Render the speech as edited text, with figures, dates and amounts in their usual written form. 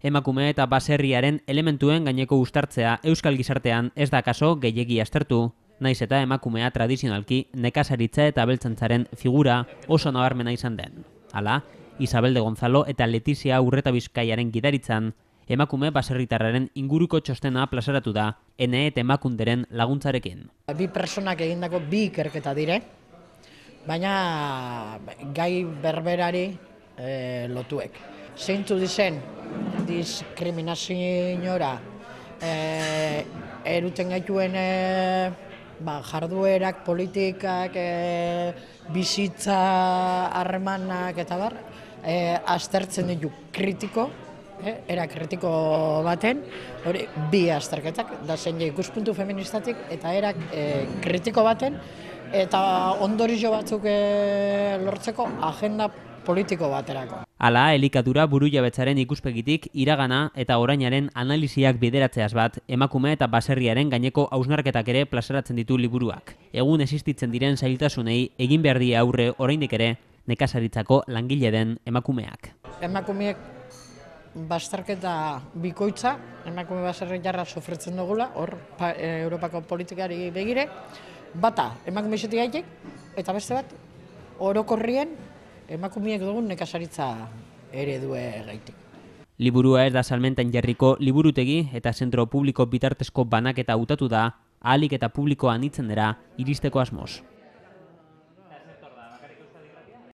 Emakume eta baserriaren elementuen gaineko uztartzea euskal gizartean ez da kaso gehiegi aztertu, naiz eta emakumea tradizionalki nekazaritza eta abeltzaintzaren figura oso nabarmena izan den. Hala, Isabel de Gonzalo eta Letizia Urretabizkaiaren gidaritzan, emakume baserritarraren inguruko txostena plazaratu da, ene eta emakunderen laguntzarekin. Bi personak egindako bi ikerketa dire, baina gai berberari lotuek. Zeintzu dizen diskriminaziora eruten gaituen jarduerak, politikak, bizitza harremanak eta bar, aztertzen ditu kritiko, era kritiko baten, hori bi azterketak, da zen ikuspuntu feministatik eta era kritiko baten, eta ondorio batzuk lortzeko agenda politiko baterako. Hala, elikadura burujabetzaren ikuspegitik iragana eta orainaren analiziak bideratzeaz bat, emakume eta baserriaren gaineko hausnarketak ere plazaratzen ditu liburuak. Egun existitzen diren zailtasunei egin behar die aurre oraindik ere nekazaritzako langile den emakumeak. Emakumeek bazterketa bikoitza, emakume baserritarra sofritzen dugula, hor Europako politikari begire, bata emakume izatik gaitik, eta beste bat orokorrien emakumeek dugun nekazaritza eredue gaitik. Liburua ez da salmentan jarriko liburutegi eta zentro publiko bitartezko banaketa hautatu da, ahalik eta publikoa anitzen dira iristeko asmoz.